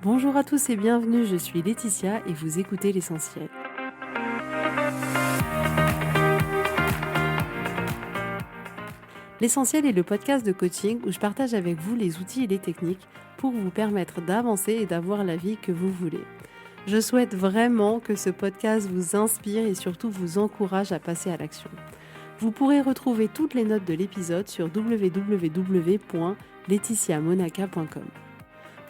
Bonjour à tous et bienvenue, je suis Laetitia et vous écoutez l'essentiel. L'essentiel est le podcast de coaching où je partage avec vous les outils et les techniques pour vous permettre d'avancer et d'avoir la vie que vous voulez. Je souhaite vraiment que ce podcast vous inspire et surtout vous encourage à passer à l'action. Vous pourrez retrouver toutes les notes de l'épisode sur www.laetitiamonaca.com.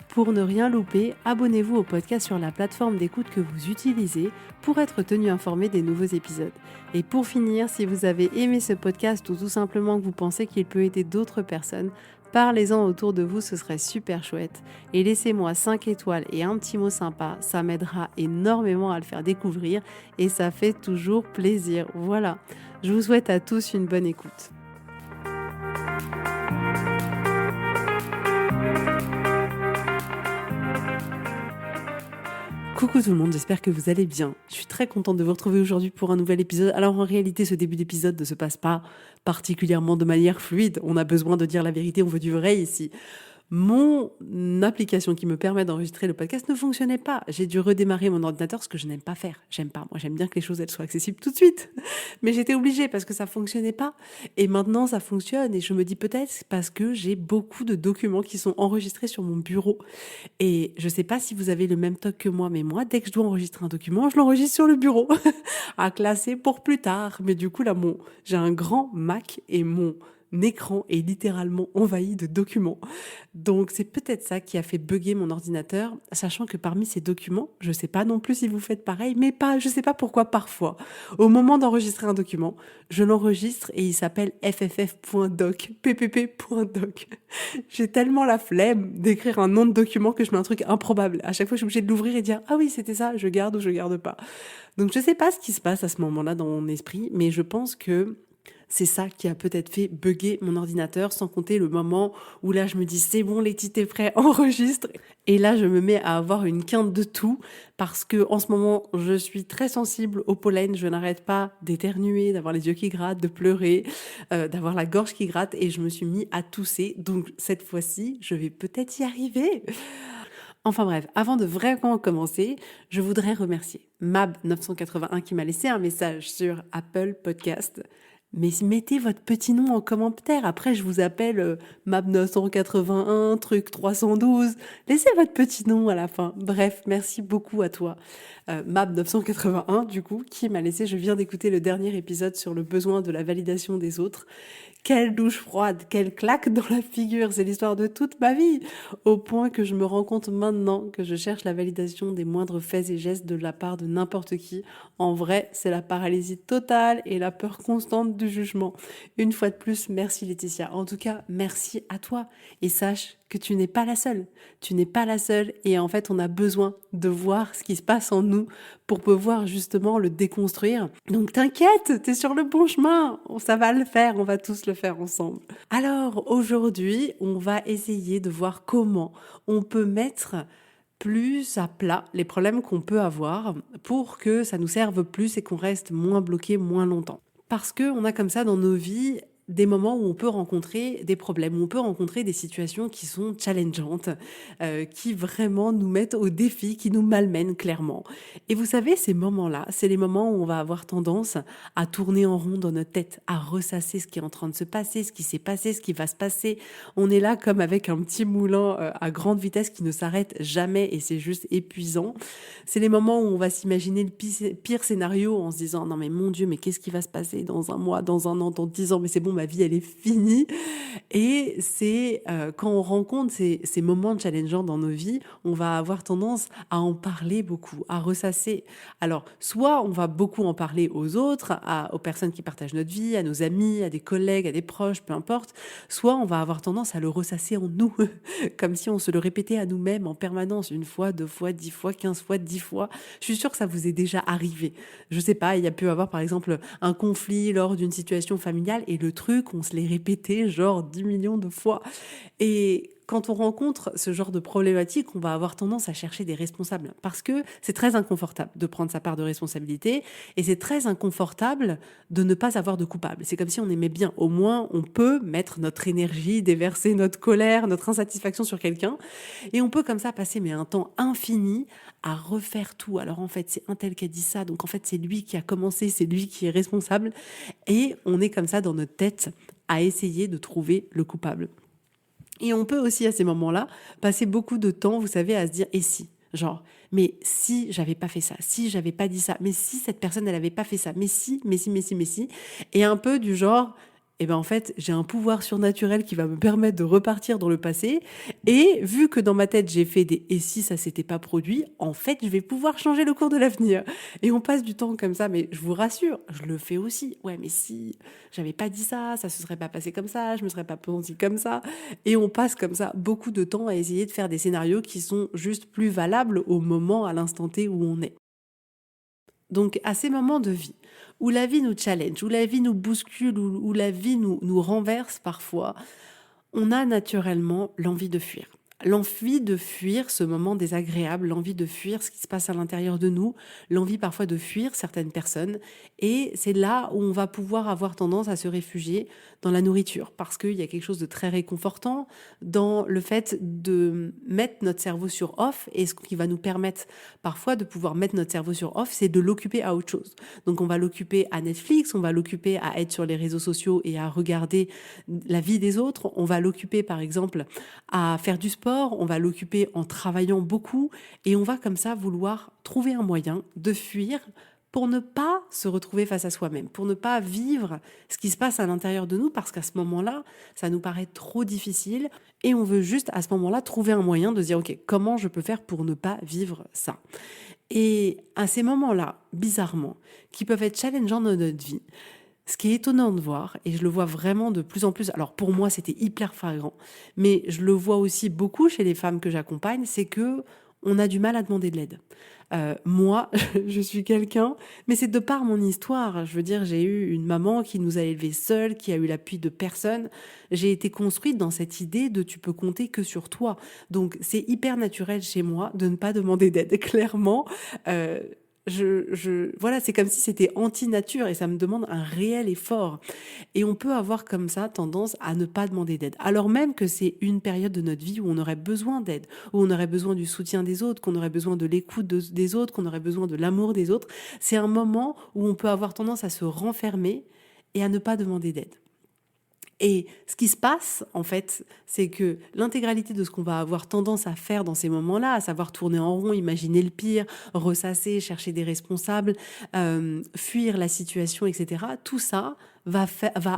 Pour ne rien louper, abonnez-vous au podcast sur la plateforme d'écoute que vous utilisez pour être tenu informé des nouveaux épisodes. Et pour finir, si vous avez aimé ce podcast ou tout simplement que vous pensez qu'il peut aider d'autres personnes, parlez-en autour de vous, ce serait super chouette. Et laissez-moi 5 étoiles et un petit mot sympa, ça m'aidera énormément à le faire découvrir et ça fait toujours plaisir. Voilà, je vous souhaite à tous une bonne écoute. Coucou tout le monde, j'espère que vous allez bien. Je suis très contente de vous retrouver aujourd'hui pour un nouvel épisode. Alors en réalité, ce début d'épisode ne se passe pas particulièrement de manière fluide. On a besoin de dire la vérité, on veut du vrai ici. Mon application qui me permet d'enregistrer le podcast ne fonctionnait pas. J'ai dû redémarrer mon ordinateur, ce que je n'aime pas faire. J'aime pas. Moi, j'aime bien que les choses elles soient accessibles tout de suite. Mais j'étais obligée parce que ça fonctionnait pas. Et maintenant, ça fonctionne. Et je me dis peut-être parce que j'ai beaucoup de documents qui sont enregistrés sur mon bureau. Et je sais pas si vous avez le même toc que moi, mais moi, dès que je dois enregistrer un document, je l'enregistre sur le bureau à classer pour plus tard. Mais du coup, là, j'ai un grand Mac et mon écran est littéralement envahi de documents. Donc c'est peut-être ça qui a fait bugger mon ordinateur, sachant que parmi ces documents, je sais pas non plus si vous faites pareil, mais je sais pas pourquoi parfois, au moment d'enregistrer un document, je l'enregistre et il s'appelle fff.doc, ppp.doc. J'ai tellement la flemme d'écrire un nom de document que je mets un truc improbable. À chaque fois, je suis obligée de l'ouvrir et de dire « Ah oui, c'était ça, je garde ou je garde pas ». Donc je sais pas ce qui se passe à ce moment-là dans mon esprit, mais je pense que c'est ça qui a peut-être fait bugger mon ordinateur, sans compter le moment où là je me dis c'est bon Letty, t'es prêt, enregistre. Et là je me mets à avoir une quinte de tout parce que en ce moment je suis très sensible au pollen, je n'arrête pas d'éternuer, d'avoir les yeux qui grattent, de pleurer, d'avoir la gorge qui gratte et je me suis mis à tousser. Donc cette fois-ci je vais peut-être y arriver. Enfin bref, avant de vraiment commencer, je voudrais remercier Mab981 qui m'a laissé un message sur Apple Podcast. Mais mettez votre petit nom en commentaire. Après, je vous appelle Mab981, truc 312. Laissez votre petit nom à la fin. Bref, merci beaucoup à toi. Mab981, du coup, qui m'a laissé, je viens d'écouter le dernier épisode sur le besoin de la validation des autres. Quelle douche froide, quelle claque dans la figure, c'est l'histoire de toute ma vie. Au point que je me rends compte maintenant que je cherche la validation des moindres faits et gestes de la part de n'importe qui. En vrai, c'est la paralysie totale et la peur constante du jugement. Une fois de plus, merci Laetitia. En tout cas, merci à toi. Et sache que tu n'es pas la seule. Tu n'es pas la seule et en fait, on a besoin de voir ce qui se passe en nous pour pouvoir justement le déconstruire. Donc t'inquiète, t'es sur le bon chemin. Ça va le faire, on va tous le faire ensemble. Alors aujourd'hui, on va essayer de voir comment on peut mettre plus à plat les problèmes qu'on peut avoir pour que ça nous serve plus et qu'on reste moins bloqué moins longtemps. Parce qu'on a comme ça dans nos vies des moments où on peut rencontrer des problèmes, où on peut rencontrer des situations qui sont challengeantes, qui vraiment nous mettent au défi, qui nous malmènent clairement. Et vous savez, ces moments-là, c'est les moments où on va avoir tendance à tourner en rond dans notre tête, à ressasser ce qui est en train de se passer, ce qui s'est passé, ce qui va se passer. On est là comme avec un petit moulin à grande vitesse qui ne s'arrête jamais et c'est juste épuisant. C'est les moments où on va s'imaginer le pire scénario en se disant « Non mais mon Dieu, mais qu'est-ce qui va se passer dans un mois, dans un an, dans 10 ans, mais c'est bon, ma vie elle est finie ». Et c'est quand on rencontre ces moments challengeants dans nos vies, on va avoir tendance à en parler beaucoup, à ressasser. Alors, soit on va beaucoup en parler aux autres, aux personnes qui partagent notre vie, à nos amis, à des collègues, à des proches, peu importe, soit on va avoir tendance à le ressasser en nous, comme si on se le répétait à nous-mêmes en permanence, une fois, 2 fois, 10 fois, 15 fois, 10 fois. Je suis sûre que ça vous est déjà arrivé. Je sais pas, il y a pu avoir par exemple un conflit lors d'une situation familiale et le truc, on se l'est répété genre 10 millions de fois. Et quand on rencontre ce genre de problématique, on va avoir tendance à chercher des responsables parce que c'est très inconfortable de prendre sa part de responsabilité et c'est très inconfortable de ne pas avoir de coupable. C'est comme si on aimait bien. Au moins, on peut mettre notre énergie, déverser notre colère, notre insatisfaction sur quelqu'un et on peut comme ça passer mais un temps infini à refaire tout. Alors en fait, c'est un tel qui a dit ça, donc en fait, c'est lui qui a commencé, c'est lui qui est responsable et on est comme ça dans notre tête à essayer de trouver le coupable. Et on peut aussi à ces moments-là passer beaucoup de temps, vous savez, à se dire et si, genre, mais si j'avais pas fait ça, si j'avais pas dit ça, mais si cette personne elle avait pas fait ça, mais si, mais si, mais si, mais si, et un peu du genre, eh ben en fait j'ai un pouvoir surnaturel qui va me permettre de repartir dans le passé, et vu que dans ma tête j'ai fait des et si ça s'était pas produit, en fait je vais pouvoir changer le cours de l'avenir. Et on passe du temps comme ça, mais je vous rassure, je le fais aussi. Ouais, mais si j'avais pas dit ça, ça se serait pas passé comme ça, je me serais pas senti comme ça. Et on passe comme ça beaucoup de temps à essayer de faire des scénarios qui sont juste plus valables au moment, à l'instant T où on est. Donc à ces moments de vie, où la vie nous challenge, où la vie nous bouscule, où la vie nous renverse parfois, on a naturellement l'envie de fuir. L'envie de fuir ce moment désagréable, l'envie de fuir ce qui se passe à l'intérieur de nous, l'envie parfois de fuir certaines personnes. Et c'est là où on va pouvoir avoir tendance à se réfugier dans la nourriture, parce qu'il y a quelque chose de très réconfortant dans le fait de mettre notre cerveau sur off. Et ce qui va nous permettre parfois de pouvoir mettre notre cerveau sur off, c'est de l'occuper à autre chose. Donc on va l'occuper à Netflix, on va l'occuper à être sur les réseaux sociaux et à regarder la vie des autres, on va l'occuper par exemple à faire du sport, on va l'occuper en travaillant beaucoup et on va comme ça vouloir trouver un moyen de fuir pour ne pas se retrouver face à soi-même, pour ne pas vivre ce qui se passe à l'intérieur de nous parce qu'à ce moment-là, ça nous paraît trop difficile et on veut juste à ce moment-là trouver un moyen de se dire ok, comment je peux faire pour ne pas vivre ça. Et à ces moments-là, bizarrement, qui peuvent être challengeants dans notre vie, ce qui est étonnant de voir, et je le vois vraiment de plus en plus, alors pour moi c'était hyper flagrant, mais je le vois aussi beaucoup chez les femmes que j'accompagne, c'est que on a du mal à demander de l'aide. Moi, je suis quelqu'un, mais c'est de par mon histoire. Je veux dire, j'ai eu une maman qui nous a élevés seuls, qui a eu l'appui de personne. J'ai été construite dans cette idée de tu peux compter que sur toi. Donc c'est hyper naturel chez moi de ne pas demander d'aide. Clairement, euh, voilà, c'est comme si c'était anti-nature et ça me demande un réel effort. Et on peut avoir comme ça tendance à ne pas demander d'aide. Alors même que c'est une période de notre vie où on aurait besoin d'aide, où on aurait besoin du soutien des autres, qu'on aurait besoin de l'écoute des autres, qu'on aurait besoin de l'amour des autres. C'est un moment où on peut avoir tendance à se renfermer et à ne pas demander d'aide. Et ce qui se passe, en fait, c'est que l'intégralité de ce qu'on va avoir tendance à faire dans ces moments-là, à savoir tourner en rond, imaginer le pire, ressasser, chercher des responsables, fuir la situation, etc., tout ça va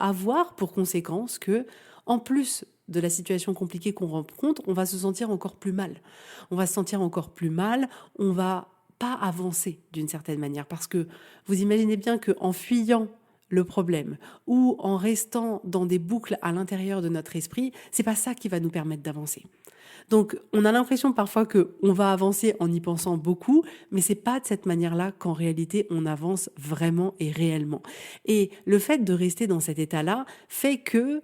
avoir pour conséquence que, en plus de la situation compliquée qu'on rencontre, on va se sentir encore plus mal. On va se sentir encore plus mal, on va pas avancer d'une certaine manière. Parce que vous imaginez bien qu'en fuyant le problème ou en restant dans des boucles à l'intérieur de notre esprit, c'est pas ça qui va nous permettre d'avancer. Donc, on a l'impression parfois que on va avancer en y pensant beaucoup, mais c'est pas de cette manière-là qu'en réalité on avance vraiment et réellement. Et le fait de rester dans cet état-là fait que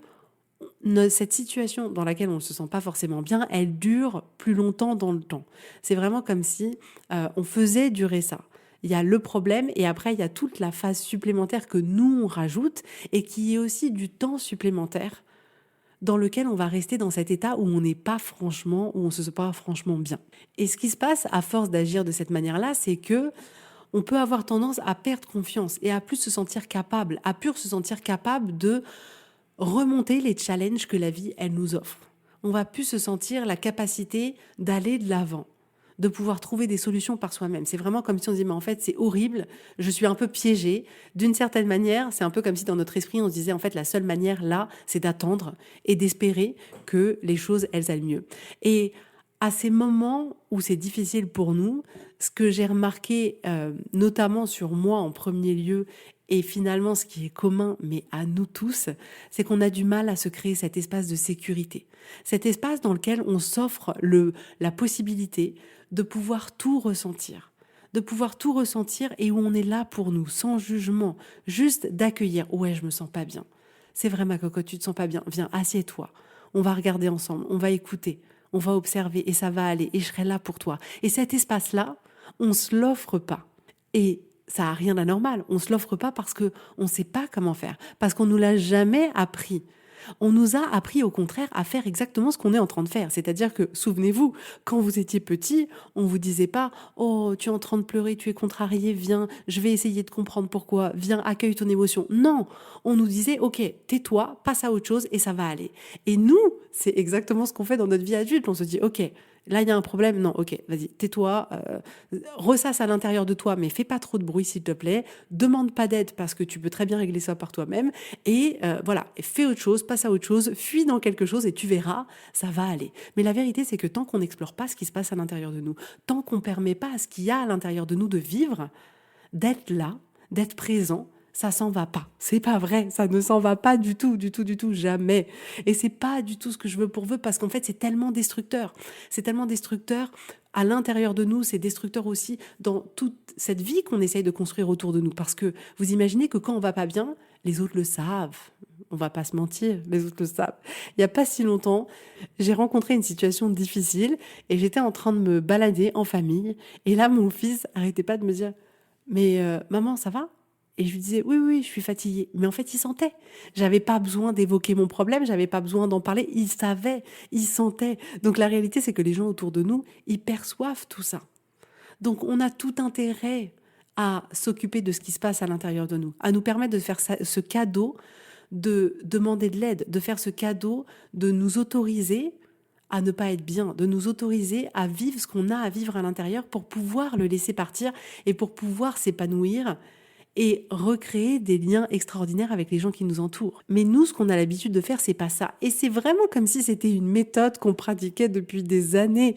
cette situation dans laquelle on ne se sent pas forcément bien, elle dure plus longtemps dans le temps. C'est vraiment comme si on faisait durer ça. Il y a le problème et après il y a toute la phase supplémentaire que nous on rajoute et qui est aussi du temps supplémentaire dans lequel on va rester dans cet état où on n'est pas franchement, où on se sent pas franchement bien. Et ce qui se passe à force d'agir de cette manière-là, c'est que on peut avoir tendance à perdre confiance et à plus se sentir capable, à plus se sentir capable de remonter les challenges que la vie, elle nous offre. On va plus se sentir la capacité d'aller de l'avant, de pouvoir trouver des solutions par soi-même. C'est vraiment comme si on se dit, mais en fait, c'est horrible, je suis un peu piégée. D'une certaine manière, c'est un peu comme si dans notre esprit, on se disait, en fait, la seule manière, là, c'est d'attendre et d'espérer que les choses, elles aillent mieux. Et à ces moments où c'est difficile pour nous, ce que j'ai remarqué, notamment sur moi en premier lieu, et finalement ce qui est commun, mais à nous tous, c'est qu'on a du mal à se créer cet espace de sécurité. Cet espace dans lequel on s'offre la possibilité de pouvoir tout ressentir. De pouvoir tout ressentir et où on est là pour nous, sans jugement, juste d'accueillir. Ouais, je me sens pas bien. C'est vrai ma cocotte, tu te sens pas bien. Viens, assieds-toi. On va regarder ensemble, on va écouter, on va observer et ça va aller et je serai là pour toi. Et cet espace-là, on se l'offre pas. Et ça a rien d'anormal. On se l'offre pas parce que on sait pas comment faire, parce qu'on nous l'a jamais appris. On nous a appris au contraire à faire exactement ce qu'on est en train de faire. C'est-à-dire que, souvenez-vous, quand vous étiez petit, on vous disait pas «Oh, tu es en train de pleurer, tu es contrarié, viens, je vais essayer de comprendre pourquoi, viens, accueille ton émotion». Non, on nous disait «Ok, tais-toi, passe à autre chose et ça va aller». Et nous, c'est exactement ce qu'on fait dans notre vie adulte. On se dit «Ok, là, il y a un problème. Non, ok, vas-y, tais-toi, ressasse à l'intérieur de toi, mais fais pas trop de bruit, s'il te plaît. Demande pas d'aide parce que tu peux très bien régler ça par toi-même. Et voilà, fais autre chose, passe à autre chose, fuis dans quelque chose et tu verras, ça va aller. Mais la vérité, c'est que tant qu'on n'explore pas ce qui se passe à l'intérieur de nous, tant qu'on permet pas à ce qu'il y a à l'intérieur de nous de vivre, d'être là, d'être présent, ça s'en va pas. C'est pas vrai, ça ne s'en va pas du tout, du tout, du tout, jamais. Et c'est pas du tout ce que je veux pour vous parce qu'en fait, c'est tellement destructeur. C'est tellement destructeur à l'intérieur de nous, c'est destructeur aussi dans toute cette vie qu'on essaye de construire autour de nous. Parce que vous imaginez que quand on va pas bien, les autres le savent. On va pas se mentir, les autres le savent. Il y a pas si longtemps, j'ai rencontré une situation difficile et j'étais en train de me balader en famille. Et là, mon fils arrêtait pas de me dire mais maman, ça va? Et je lui disais oui, oui, je suis fatiguée. Mais en fait, il sentait. J'avais pas besoin d'évoquer mon problème, j'avais pas besoin d'en parler. Il savait, il sentait. Donc la réalité, c'est que les gens autour de nous, ils perçoivent tout ça. Donc on a tout intérêt à s'occuper de ce qui se passe à l'intérieur de nous, à nous permettre de faire ce cadeau, de demander de l'aide, de faire ce cadeau, de nous autoriser à ne pas être bien, de nous autoriser à vivre ce qu'on a à vivre à l'intérieur pour pouvoir le laisser partir et pour pouvoir s'épanouir et recréer des liens extraordinaires avec les gens qui nous entourent. Mais nous, ce qu'on a l'habitude de faire, c'est pas ça. Et c'est vraiment comme si c'était une méthode qu'on pratiquait depuis des années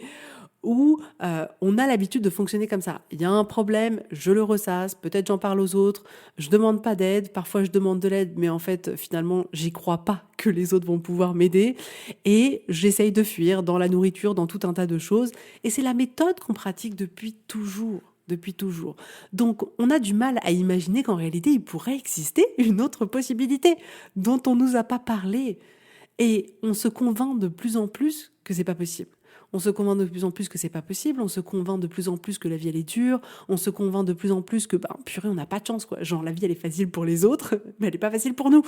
où on a l'habitude de fonctionner comme ça. Il y a un problème, je le ressasse, peut-être j'en parle aux autres, je demande pas d'aide, parfois je demande de l'aide, mais en fait, finalement, j'y crois pas que les autres vont pouvoir m'aider, et j'essaye de fuir dans la nourriture, dans tout un tas de choses, et c'est la méthode qu'on pratique depuis toujours. Depuis toujours. Donc, on a du mal à imaginer qu'en réalité, il pourrait exister une autre possibilité dont on nous a pas parlé. Et on se convainc de plus en plus que c'est pas possible. On se convainc de plus en plus que c'est pas possible, on se convainc de plus en plus que la vie elle est dure, on se convainc de plus en plus que purée, on n'a pas de chance quoi. Genre la vie elle est facile pour les autres, mais elle est pas facile pour nous.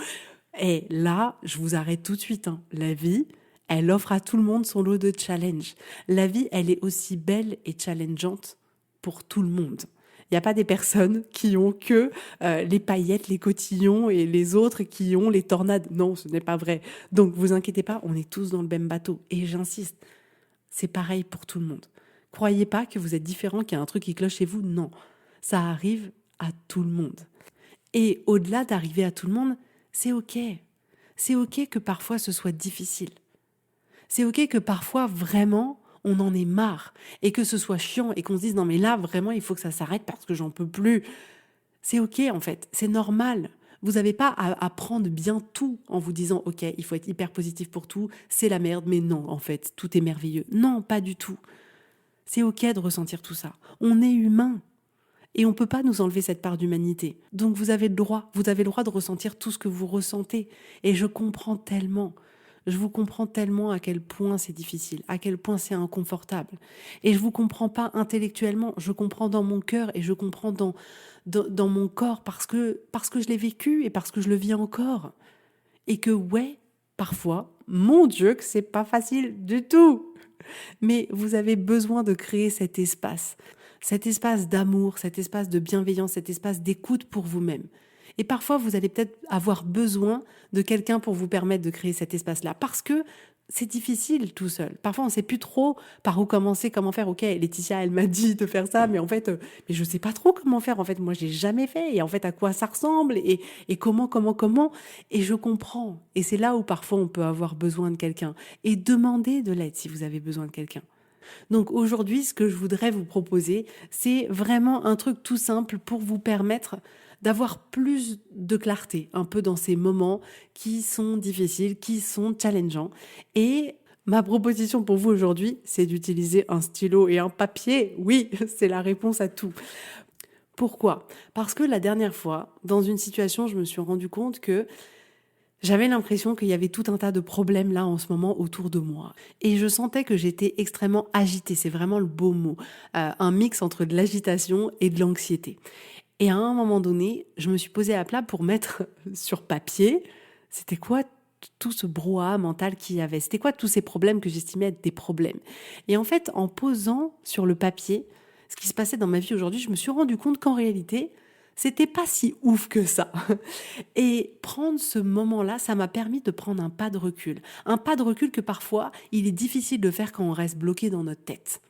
Et là, je vous arrête tout de suite, hein. La vie, elle offre à tout le monde son lot de challenges. La vie, elle est aussi belle et challengeante pour tout le monde. Il n'y a pas des personnes qui ont que les paillettes, les cotillons et les autres qui ont les tornades. Non, ce n'est pas vrai. Donc, vous inquiétez pas, on est tous dans le même bateau. Et j'insiste, c'est pareil pour tout le monde. Croyez pas que vous êtes différent, qu'il y a un truc qui cloche chez vous. Non, ça arrive à tout le monde. Et au-delà d'arriver à tout le monde, c'est OK. C'est OK que parfois ce soit difficile. C'est OK que parfois vraiment on en ait marre et que ce soit chiant et qu'on se dise non mais là vraiment il faut que ça s'arrête parce que j'en peux plus. C'est OK en fait, c'est normal. Vous n'avez pas à prendre bien tout en vous disant ok il faut être hyper positif pour tout, c'est la merde mais non en fait tout est merveilleux. Non pas du tout. C'est OK de ressentir tout ça. On est humain. Et on ne peut pas nous enlever cette part d'humanité. Donc vous avez le droit de ressentir tout ce que vous ressentez. Et je comprends tellement. Je vous comprends tellement à quel point c'est difficile, à quel point c'est inconfortable. Et je vous comprends pas intellectuellement, je comprends dans mon cœur et je comprends dans mon corps parce que je l'ai vécu et parce que je le vis encore. Et que ouais, parfois, mon Dieu, que c'est pas facile du tout. Mais vous avez besoin de créer cet espace d'amour, cet espace de bienveillance, cet espace d'écoute pour vous-même. Et parfois, vous allez peut-être avoir besoin de quelqu'un pour vous permettre de créer cet espace-là, parce que c'est difficile tout seul. Parfois, on ne sait plus trop par où commencer, comment faire. Ok, Laetitia, elle m'a dit de faire ça, mais en fait, mais je ne sais pas trop comment faire. En fait, moi, je n'ai jamais fait. Et en fait, à quoi ça ressemble et comment. Et je comprends. Et c'est là où parfois, on peut avoir besoin de quelqu'un. Et demandez de l'aide si vous avez besoin de quelqu'un. Donc aujourd'hui, ce que je voudrais vous proposer, c'est vraiment un truc tout simple pour vous permettre d'avoir plus de clarté un peu dans ces moments qui sont difficiles, qui sont challengeants. Et ma proposition pour vous aujourd'hui, c'est d'utiliser un stylo et un papier. Oui, c'est la réponse à tout. Pourquoi ? Parce que la dernière fois, dans une situation, je me suis rendu compte que J'avais l'impression qu'il y avait tout un tas de problèmes là en ce moment autour de moi. Et je sentais que j'étais extrêmement agitée, c'est vraiment le beau mot. Un mix entre de l'agitation et de l'anxiété. Et à un moment donné, je me suis posée à plat pour mettre sur papier, c'était quoi tout ce brouhaha mental qu'il y avait? C'était quoi tous ces problèmes que j'estimais être des problèmes? Et en fait, en posant sur le papier ce qui se passait dans ma vie aujourd'hui, je me suis rendu compte qu'en réalité, c'était pas si ouf que ça. Et prendre ce moment-là, ça m'a permis de prendre un pas de recul. Un pas de recul que parfois, il est difficile de faire quand on reste bloqué dans notre tête.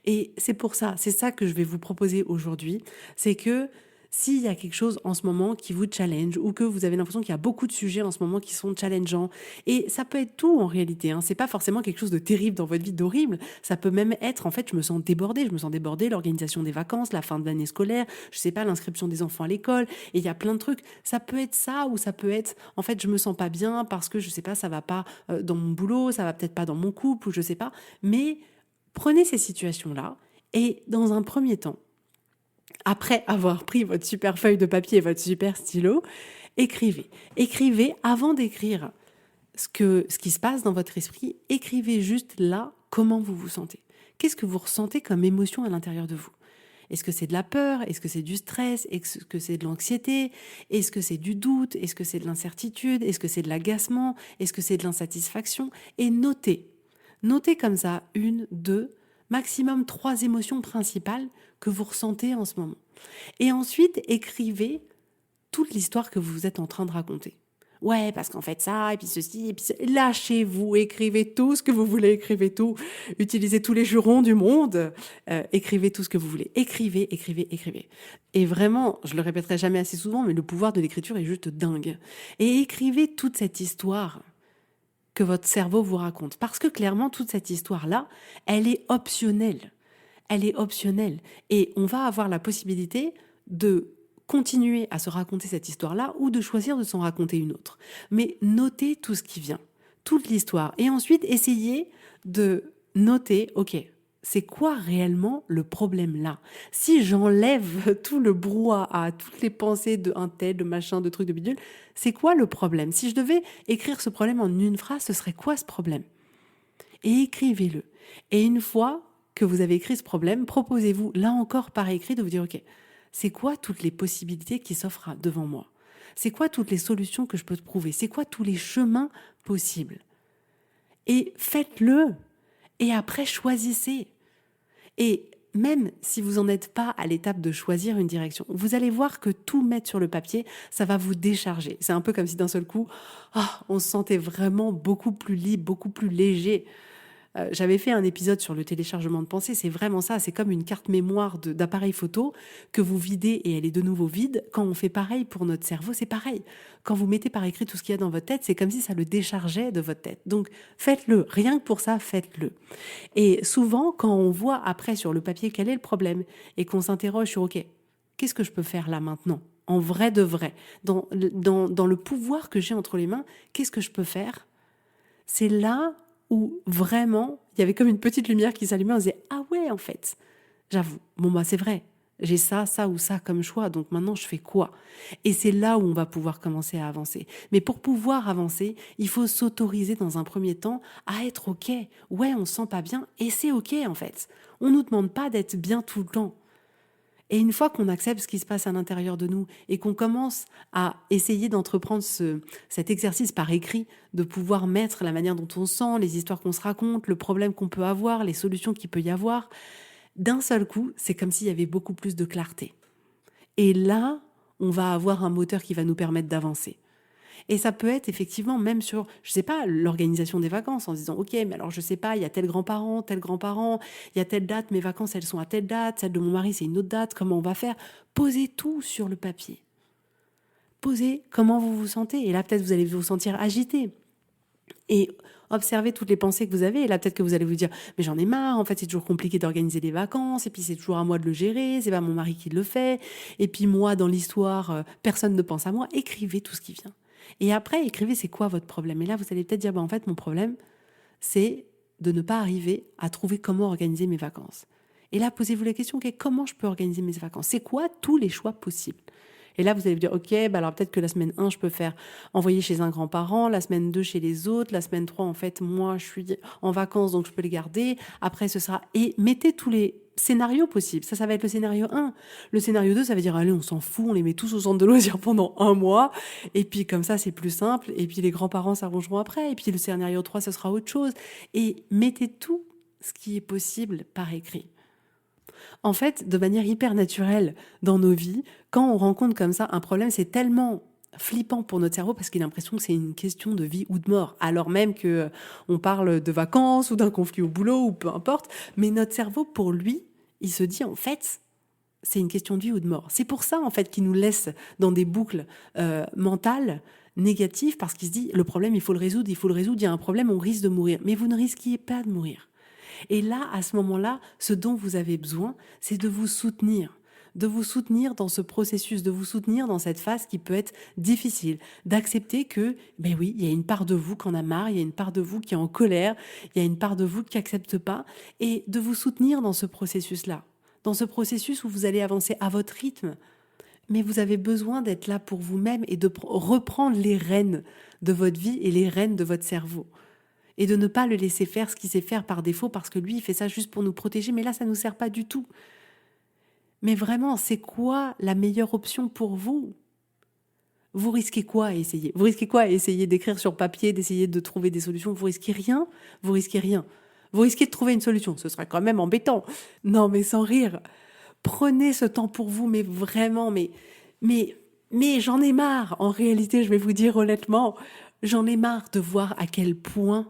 Et c'est ça que je vais vous proposer aujourd'hui, c'est que s'il y a quelque chose en ce moment qui vous challenge ou que vous avez l'impression qu'il y a beaucoup de sujets en ce moment qui sont challengeants, et ça peut être tout en réalité, hein, c'est pas forcément quelque chose de terrible dans votre vie, d'horrible, ça peut même être, en fait, je me sens débordée, l'organisation des vacances, la fin de l'année scolaire, je sais pas, l'inscription des enfants à l'école, et il y a plein de trucs, ça peut être ça ou ça peut être, en fait, je me sens pas bien parce que je sais pas, ça va pas dans mon boulot, ça va peut-être pas dans mon couple ou je sais pas, mais prenez ces situations-là et dans un premier temps, après avoir pris votre super feuille de papier et votre super stylo, écrivez. Écrivez avant d'écrire ce qui se passe dans votre esprit. Écrivez juste là comment vous vous sentez. Qu'est-ce que vous ressentez comme émotion à l'intérieur de vous? Est-ce que c'est de la peur? Est-ce que c'est du stress? Est-ce que c'est de l'anxiété? Est-ce que c'est du doute? Est-ce que c'est de l'incertitude? Est-ce que c'est de l'agacement? Est-ce que c'est de l'insatisfaction? Et notez. Notez comme ça une, deux, maximum trois émotions principales que vous ressentez en ce moment. Et ensuite, écrivez toute l'histoire que vous êtes en train de raconter. Ouais, parce qu'en fait ça, et puis ceci, et puis lâchez-vous, écrivez tout ce que vous voulez, écrivez tout, utilisez tous les jurons du monde, écrivez tout ce que vous voulez, écrivez, écrivez, écrivez. Et vraiment, je le répéterai jamais assez souvent, mais le pouvoir de l'écriture est juste dingue. Et écrivez toute cette histoire que votre cerveau vous raconte, parce que clairement, toute cette histoire-là, elle est optionnelle. Elle est optionnelle. Et on va avoir la possibilité de continuer à se raconter cette histoire-là ou de choisir de s'en raconter une autre. Mais notez tout ce qui vient, toute l'histoire. Et ensuite, essayez de noter, ok, c'est quoi réellement le problème là? Si j'enlève tout le brouhaha, toutes les pensées de un tel, de machin, de trucs, de bidule, c'est quoi le problème? Si je devais écrire ce problème en une phrase, ce serait quoi ce problème? Et écrivez-le. Et une fois que vous avez écrit ce problème, proposez-vous, là encore par écrit, de vous dire, ok, c'est quoi toutes les possibilités qui s'offrent devant moi? C'est quoi toutes les solutions que je peux trouver? C'est quoi tous les chemins possibles? Et faites-le. Et après, choisissez. Et même si vous n'en êtes pas à l'étape de choisir une direction, vous allez voir que tout mettre sur le papier, ça va vous décharger. C'est un peu comme si d'un seul coup, on se sentait vraiment beaucoup plus libre, beaucoup plus léger. J'avais fait un épisode sur le téléchargement de pensée, c'est vraiment ça, c'est comme une carte mémoire d'appareil photo que vous videz et elle est de nouveau vide. Quand on fait pareil pour notre cerveau, c'est pareil. Quand vous mettez par écrit tout ce qu'il y a dans votre tête, c'est comme si ça le déchargeait de votre tête. Donc faites-le, rien que pour ça, faites-le. Et souvent, quand on voit après sur le papier quel est le problème et qu'on s'interroge sur, ok, qu'est-ce que je peux faire là maintenant? En vrai de vrai, dans le pouvoir que j'ai entre les mains, qu'est-ce que je peux faire? C'est là où vraiment, il y avait comme une petite lumière qui s'allumait, on se disait, ah ouais, en fait, j'avoue, bon bah c'est vrai, j'ai ça, ça ou ça comme choix, donc maintenant je fais quoi? Et c'est là où on va pouvoir commencer à avancer. Mais pour pouvoir avancer, il faut s'autoriser dans un premier temps à être ok. Ouais, on se sent pas bien, et c'est ok en fait. On nous demande pas d'être bien tout le temps. Et une fois qu'on accepte ce qui se passe à l'intérieur de nous et qu'on commence à essayer d'entreprendre cet exercice par écrit, de pouvoir mettre la manière dont on se sent, les histoires qu'on se raconte, le problème qu'on peut avoir, les solutions qu'il peut y avoir, d'un seul coup, c'est comme s'il y avait beaucoup plus de clarté. Et là, on va avoir un moteur qui va nous permettre d'avancer. Et ça peut être effectivement même sur, je sais pas, l'organisation des vacances en se disant, ok, mais alors je sais pas, il y a tel grand-parent, il y a telle date, mes vacances elles sont à telle date, celle de mon mari c'est une autre date, comment on va faire? Posez tout sur le papier. Posez comment vous vous sentez. Et là peut-être vous allez vous sentir agité. Et observez toutes les pensées que vous avez. Et là, peut-être que vous allez vous dire, mais j'en ai marre, en fait, c'est toujours compliqué d'organiser les vacances, et puis c'est toujours à moi de le gérer, c'est pas mon mari qui le fait, et puis moi, dans l'histoire, personne ne pense à moi. Écrivez tout ce qui vient. Et après, écrivez c'est quoi votre problème. Et là, vous allez peut-être dire, en fait, mon problème, c'est de ne pas arriver à trouver comment organiser mes vacances. Et là, posez-vous la question, comment je peux organiser mes vacances? C'est quoi tous les choix possibles? Et là, vous allez vous dire, ok, bah alors peut-être que la semaine 1, je peux faire envoyer chez un grand-parent, la semaine 2 chez les autres, la semaine 3, en fait, moi, je suis en vacances, donc je peux les garder. Après, ce sera... Et mettez tous les scénarios possibles. Ça va être le scénario 1. Le scénario 2, ça veut dire, allez, on s'en fout, on les met tous au centre de loisirs pendant un mois. Et puis, comme ça, c'est plus simple. Et puis, les grands-parents s'arrangeront après. Et puis, le scénario 3, ce sera autre chose. Et mettez tout ce qui est possible par écrit. En fait, de manière hyper naturelle dans nos vies, quand on rencontre comme ça un problème, c'est tellement flippant pour notre cerveau parce qu'il a l'impression que c'est une question de vie ou de mort, alors même que on parle de vacances ou d'un conflit au boulot ou peu importe, mais notre cerveau, pour lui, il se dit en fait, c'est une question de vie ou de mort. C'est pour ça en fait qu'il nous laisse dans des boucles mentales négatives parce qu'il se dit le problème, il faut le résoudre, il y a un problème, on risque de mourir. Mais vous ne risquiez pas de mourir. Et là, à ce moment-là, ce dont vous avez besoin, c'est de vous soutenir dans ce processus, de vous soutenir dans cette phase qui peut être difficile, d'accepter que, ben oui, il y a une part de vous qui en a marre, il y a une part de vous qui est en colère, il y a une part de vous qui n'accepte pas, et de vous soutenir dans ce processus-là, dans ce processus où vous allez avancer à votre rythme. Mais vous avez besoin d'être là pour vous-même et de reprendre les rênes de votre vie et les rênes de votre cerveau. Et de ne pas le laisser faire ce qu'il sait faire par défaut parce que lui, il fait ça juste pour nous protéger. Mais là, ça ne nous sert pas du tout. Mais vraiment, c'est quoi la meilleure option pour vous ? Vous risquez quoi à essayer ? Vous risquez quoi à essayer d'écrire sur papier, d'essayer de trouver des solutions ? Vous risquez rien ? Vous risquez rien. Vous risquez de trouver une solution. Ce serait quand même embêtant. Non, mais sans rire. Prenez ce temps pour vous, mais vraiment, mais j'en ai marre. En réalité, je vais vous dire honnêtement, j'en ai marre de voir à quel point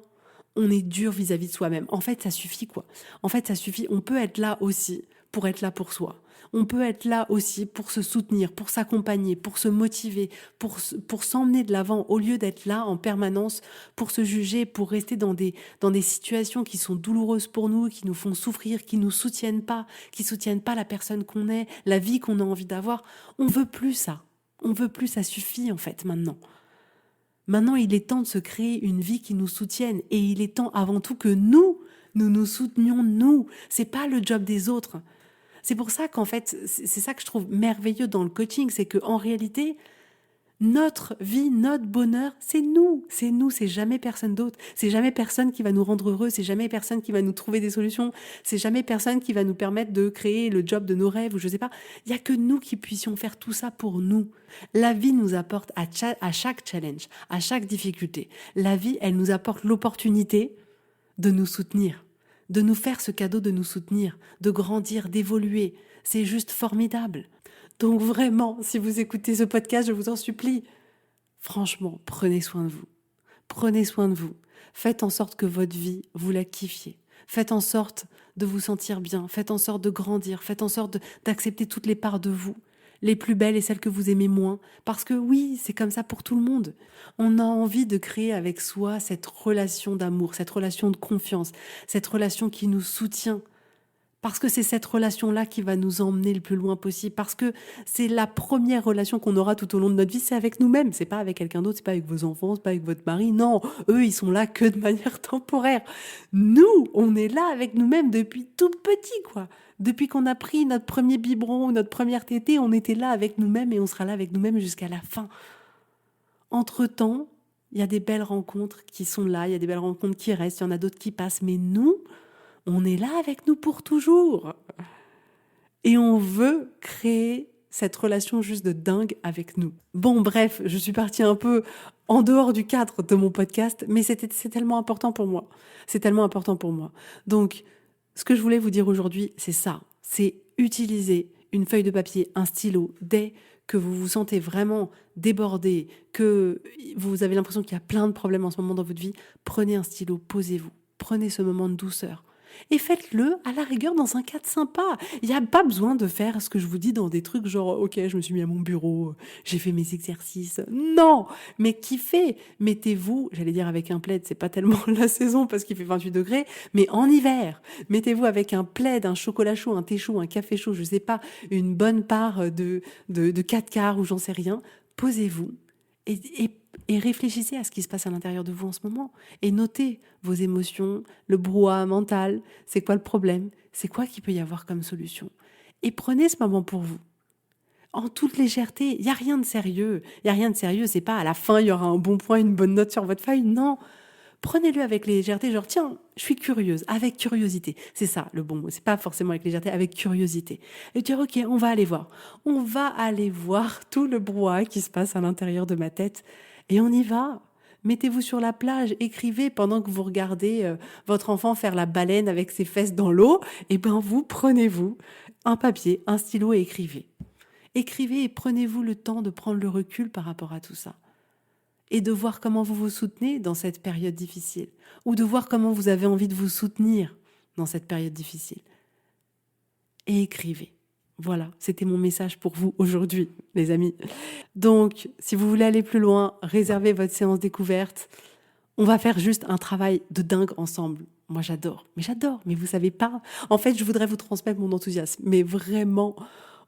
on est dur vis-à-vis de soi-même. En fait, ça suffit quoi. En fait, ça suffit. On peut être là aussi pour être là pour soi. On peut être là aussi pour se soutenir, pour s'accompagner, pour se motiver, pour s'emmener de l'avant, au lieu d'être là en permanence pour se juger, pour rester dans des situations qui sont douloureuses pour nous, qui nous font souffrir, qui nous soutiennent pas la personne qu'on est, la vie qu'on a envie d'avoir. On veut plus ça. On veut plus, ça suffit en fait maintenant. Maintenant, il est temps de se créer une vie qui nous soutienne. Et il est temps avant tout que nous nous soutenions nous. C'est pas le job des autres. C'est pour ça qu'en fait, c'est ça que je trouve merveilleux dans le coaching, c'est qu'en réalité, notre vie, notre bonheur, c'est nous, c'est jamais personne d'autre. C'est jamais personne qui va nous rendre heureux, c'est jamais personne qui va nous trouver des solutions, c'est jamais personne qui va nous permettre de créer le job de nos rêves ou je sais pas. Il y a que nous qui puissions faire tout ça pour nous. La vie nous apporte à chaque challenge, à chaque difficulté. La vie, elle nous apporte l'opportunité de nous soutenir, de nous faire ce cadeau de nous soutenir, de grandir, d'évoluer. C'est juste formidable. Donc vraiment, si vous écoutez ce podcast, je vous en supplie, franchement, prenez soin de vous. Prenez soin de vous. Faites en sorte que votre vie, vous la kiffiez. Faites en sorte de vous sentir bien. Faites en sorte de grandir. Faites en sorte d'accepter toutes les parts de vous, les plus belles et celles que vous aimez moins. Parce que oui, c'est comme ça pour tout le monde. On a envie de créer avec soi cette relation d'amour, cette relation de confiance, cette relation qui nous soutient. Parce que c'est cette relation-là qui va nous emmener le plus loin possible. Parce que c'est la première relation qu'on aura tout au long de notre vie, c'est avec nous-mêmes. C'est pas avec quelqu'un d'autre, c'est pas avec vos enfants, c'est pas avec votre mari. Non, eux, ils sont là que de manière temporaire. Nous, on est là avec nous-mêmes depuis tout petit, quoi. Depuis qu'on a pris notre premier biberon ou notre première tétée, on était là avec nous-mêmes et on sera là avec nous-mêmes jusqu'à la fin. Entre-temps, il y a des belles rencontres qui sont là, il y a des belles rencontres qui restent, il y en a d'autres qui passent. Mais nous, on est là avec nous pour toujours. Et on veut créer cette relation juste de dingue avec nous. Bon, bref, je suis partie un peu en dehors du cadre de mon podcast, mais c'est tellement important pour moi. C'est tellement important pour moi. Donc, ce que je voulais vous dire aujourd'hui, c'est ça. C'est utiliser une feuille de papier, un stylo, dès que vous vous sentez vraiment débordé, que vous avez l'impression qu'il y a plein de problèmes en ce moment dans votre vie, prenez un stylo, posez-vous. Prenez ce moment de douceur. Et faites-le à la rigueur dans un cadre sympa. Il n'y a pas besoin de faire ce que je vous dis dans des trucs genre « Ok, je me suis mis à mon bureau, j'ai fait mes exercices. » Non, mais kiffez. Mettez-vous, j'allais dire avec un plaid, c'est pas tellement la saison parce qu'il fait 28 degrés, mais en hiver, mettez-vous avec un plaid, un chocolat chaud, un thé chaud, un café chaud, je sais pas, une bonne part de 4 quarts ou j'en sais rien. Posez-vous et réfléchissez à ce qui se passe à l'intérieur de vous en ce moment. Et notez vos émotions, le brouhaha mental, c'est quoi le problème, c'est quoi qu'il peut y avoir comme solution. Et prenez ce moment pour vous. En toute légèreté, il y a rien de sérieux. Il y a rien de sérieux, c'est pas à la fin, il y aura un bon point, une bonne note sur votre feuille. Non, prenez-le avec légèreté, genre tiens, je suis curieuse, avec curiosité. C'est ça le bon mot, c'est pas forcément avec légèreté, avec curiosité. Et dire ok, on va aller voir. On va aller voir tout le brouhaha qui se passe à l'intérieur de ma tête. Et on y va. Mettez-vous sur la plage, écrivez pendant que vous regardez votre enfant faire la baleine avec ses fesses dans l'eau. Et ben vous, prenez-vous un papier, un stylo et écrivez. Écrivez et prenez-vous le temps de prendre le recul par rapport à tout ça. Et de voir comment vous vous soutenez dans cette période difficile. Ou de voir comment vous avez envie de vous soutenir dans cette période difficile. Et écrivez. Voilà, c'était mon message pour vous aujourd'hui, les amis. Donc, si vous voulez aller plus loin, réservez votre séance découverte. On va faire juste un travail de dingue ensemble. Moi, j'adore, mais vous savez pas. En fait, je voudrais vous transmettre mon enthousiasme, mais vraiment,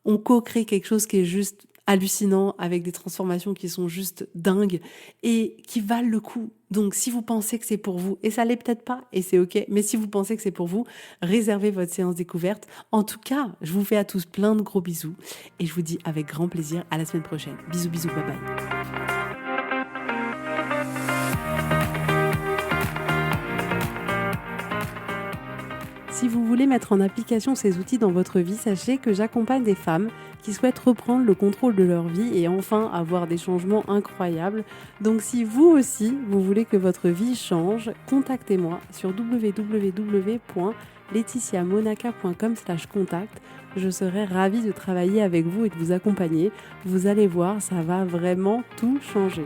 on co-crée quelque chose qui est juste hallucinant, avec des transformations qui sont juste dingues et qui valent le coup. Donc, si vous pensez que c'est pour vous, et ça l'est peut-être pas, et c'est ok, mais si vous pensez que c'est pour vous, réservez votre séance découverte. En tout cas, je vous fais à tous plein de gros bisous, et je vous dis avec grand plaisir à la semaine prochaine. Bisous, bisous, bye bye. Si vous voulez mettre en application ces outils dans votre vie, sachez que j'accompagne des femmes qui souhaitent reprendre le contrôle de leur vie et enfin avoir des changements incroyables. Donc si vous aussi, vous voulez que votre vie change, contactez-moi sur www.laetitiamonaca.com/contact. Je serai ravie de travailler avec vous et de vous accompagner. Vous allez voir, ça va vraiment tout changer.